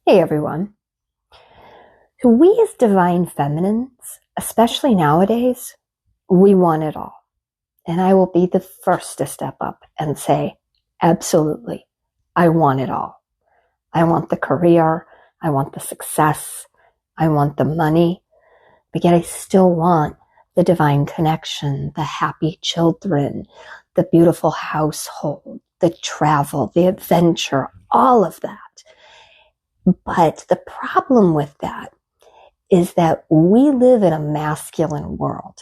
Hey everyone. So we as divine feminines, especially nowadays, we want it all. And I will be the first to step up and say, absolutely, I want it all. I want the career, I want the success, I want the money, but yet I still want the divine connection, the happy children, the beautiful household, the travel, the adventure, all of that. But the problem with that is that we live in a masculine world,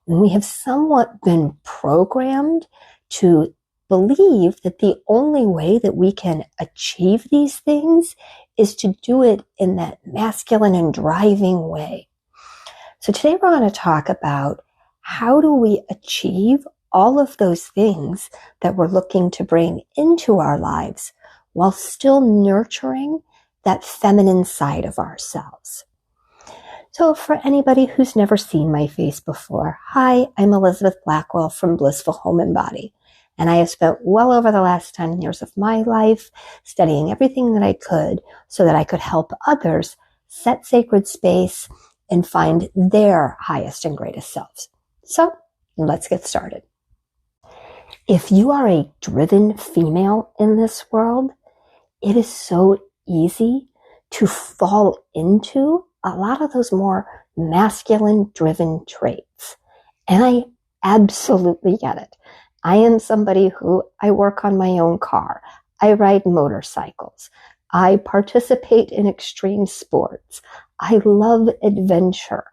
and we have somewhat been programmed to believe that the only way that we can achieve these things is to do it in that masculine and driving way. So today we're going to talk about how do we achieve all of those things that we're looking to bring into our lives while still nurturing that feminine side of ourselves. So for anybody who's never seen my face before, hi, I'm Elizabeth Blackwell from Blissful Home and Body. And I have spent well over the last 10 years of my life studying everything that I could so that I could help others set sacred space and find their highest and greatest selves. So let's get started. If you are a driven female in this world, it is so easy to fall into a lot of those more masculine driven traits. And I absolutely get it. I am somebody who I work on my own car. I ride motorcycles. I participate in extreme sports. I love adventure.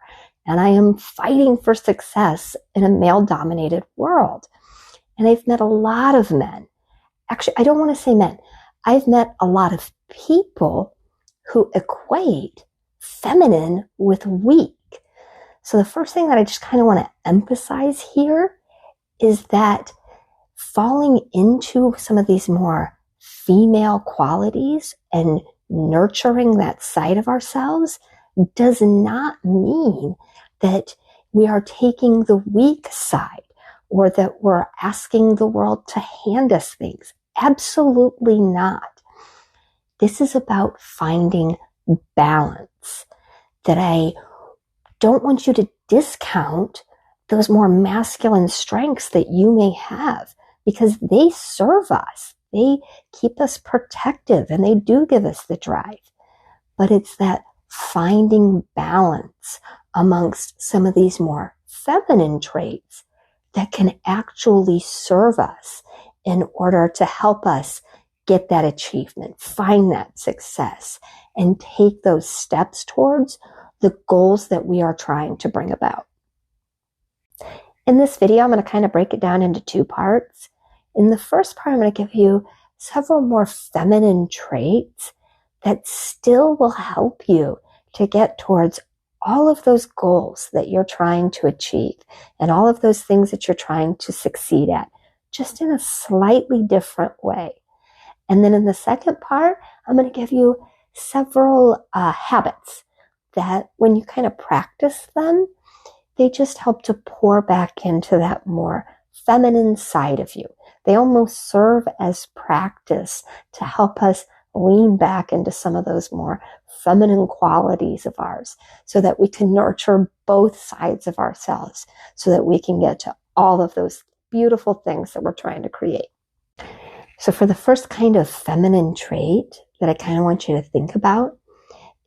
And I am fighting for success in a male-dominated world. And I've met a lot of men. Actually, I don't want to say men. I've met a lot of people who equate feminine with weak. So the first thing that I just kind of want to emphasize here is that falling into some of these more female qualities and nurturing that side of ourselves does not mean that we are taking the weak side or that we're asking the world to hand us things. Absolutely not. This is about finding balance, that I don't want you to discount those more masculine strengths that you may have because they serve us. They keep us protective and they do give us the drive. But it's that finding balance amongst some of these more feminine traits that can actually serve us in order to help us get that achievement, find that success, and take those steps towards the goals that we are trying to bring about. In this video, I'm going to kind of break it down into two parts. In the first part, I'm going to give you several more feminine traits that still will help you to get towards all of those goals that you're trying to achieve and all of those things that you're trying to succeed at, just in a slightly different way. And then in the second part, I'm going to give you several habits that when you kind of practice them, they just help to pour back into that more feminine side of you. They almost serve as practice to help us lean back into some of those more feminine qualities of ours so that we can nurture both sides of ourselves so that we can get to all of those beautiful things that we're trying to create. So for the first kind of feminine trait that I kind of want you to think about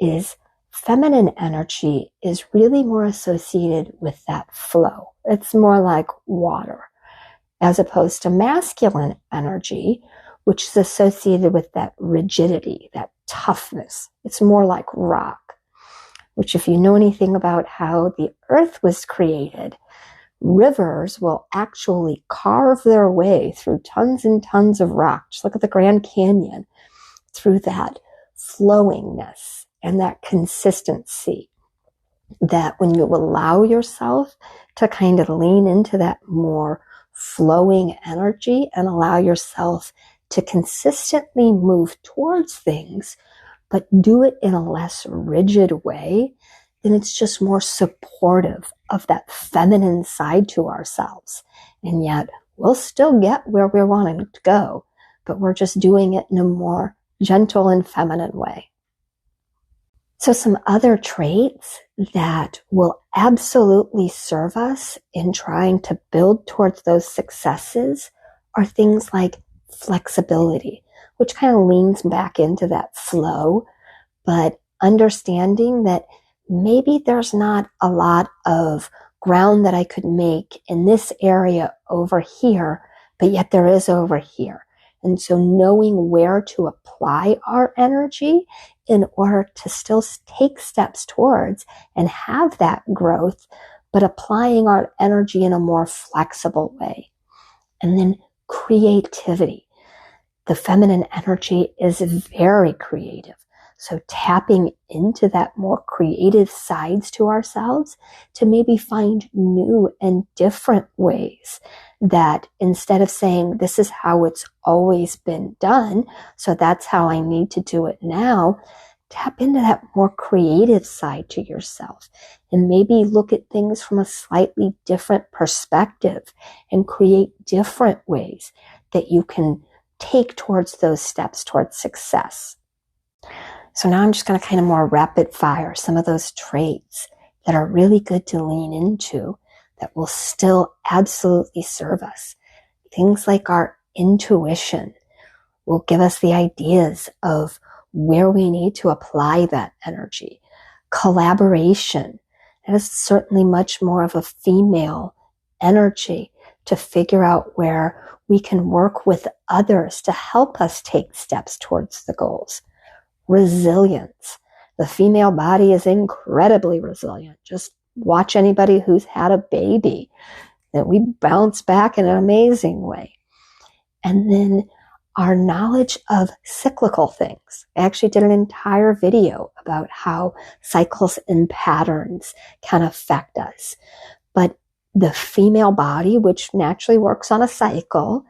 is feminine energy is really more associated with that flow. It's more like water, as opposed to masculine energy, which is associated with that rigidity, that toughness. It's more like rock, which if you know anything about how the earth was created, rivers will actually carve their way through tons and tons of rock. Just look at the Grand Canyon, through that flowingness and that consistency, that when you allow yourself to kind of lean into that more flowing energy and allow yourself to consistently move towards things, but do it in a less rigid way, then it's just more supportive of that feminine side to ourselves. And yet we'll still get where we're wanting to go, but we're just doing it in a more gentle and feminine way. So some other traits that will absolutely serve us in trying to build towards those successes are things like flexibility, which kind of leans back into that flow, but understanding that maybe there's not a lot of ground that I could make in this area over here, but yet there is over here. And so knowing where to apply our energy in order to still take steps towards and have that growth, but applying our energy in a more flexible way. And then creativity. The feminine energy is very creative. So tapping into that more creative sides to ourselves to maybe find new and different ways that instead of saying this is how it's always been done, so that's how I need to do it now, tap into that more creative side to yourself and maybe look at things from a slightly different perspective and create different ways that you can take towards those steps towards success. So now I'm just going to kind of more rapid fire some of those traits that are really good to lean into that will still absolutely serve us. Things like our intuition will give us the ideas of where we need to apply that energy. Collaboration, that is certainly much more of a female energy to figure out where we can work with others to help us take steps towards the goals. Resilience. The female body is incredibly resilient. Just watch anybody who's had a baby, that we bounce back in an amazing way. And then our knowledge of cyclical things. I actually did an entire video about how cycles and patterns can affect us. But the female body, which naturally works on a cycle,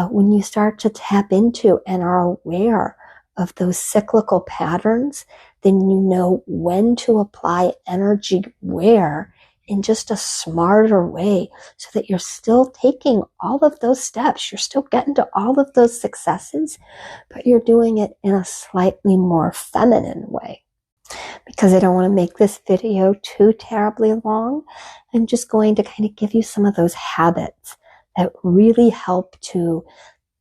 when you start to tap into and are aware of those cyclical patterns, then you know when to apply energy where in just a smarter way so that you're still taking all of those steps. You're still getting to all of those successes, but you're doing it in a slightly more feminine way. Because I don't want to make this video too terribly long, I'm just going to kind of give you some of those habits that really help to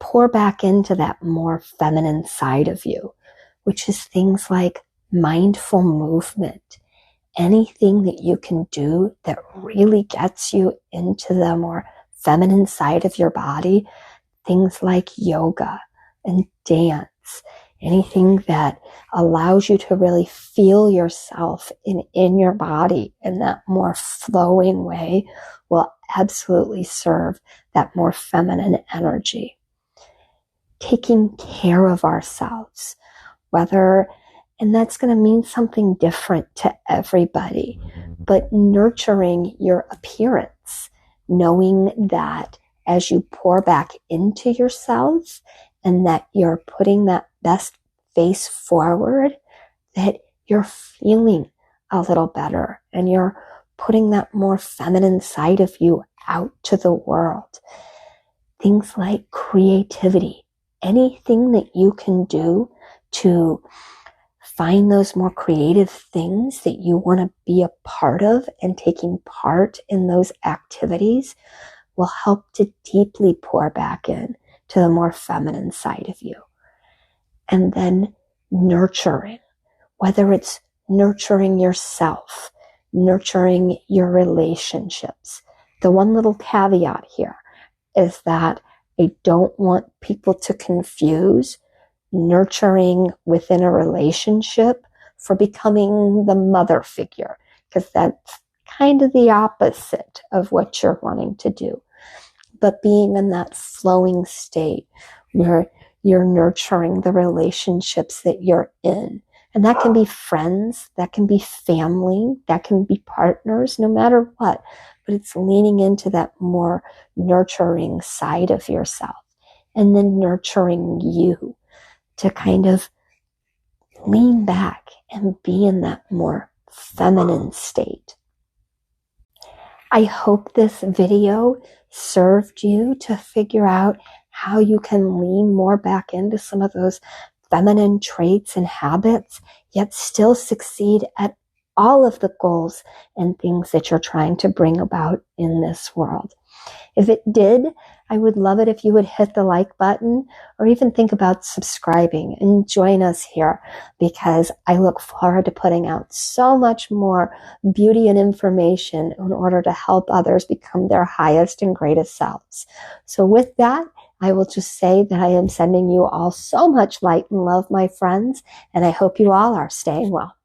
pour back into that more feminine side of you, which is things like mindful movement. Anything that you can do that really gets you into the more feminine side of your body, things like yoga and dance, anything that allows you to really feel yourself in your body in that more flowing way will absolutely serve that more feminine energy. Taking care of ourselves, and that's going to mean something different to everybody, but nurturing your appearance, knowing that as you pour back into yourself and that you're putting that best face forward, that you're feeling a little better and you're putting that more feminine side of you out to the world. Things like creativity. Anything that you can do to find those more creative things that you want to be a part of and taking part in those activities will help to deeply pour back in to the more feminine side of you. And then nurturing, whether it's nurturing yourself, nurturing your relationships. The one little caveat here is that I don't want people to confuse nurturing within a relationship for becoming the mother figure, because that's kind of the opposite of what you're wanting to do. But being in that flowing state where you're nurturing the relationships that you're in. And that can be friends, that can be family, that can be partners, no matter what. But it's leaning into that more nurturing side of yourself and then nurturing you to kind of lean back and be in that more feminine state. I hope this video served you to figure out how you can lean more back into some of those feminine traits and habits, yet still succeed at all of the goals and things that you're trying to bring about in this world. If it did, I would love it if you would hit the like button or even think about subscribing and join us here, because I look forward to putting out so much more beauty and information in order to help others become their highest and greatest selves. So with that, I will just say that I am sending you all so much light and love, my friends, and I hope you all are staying well.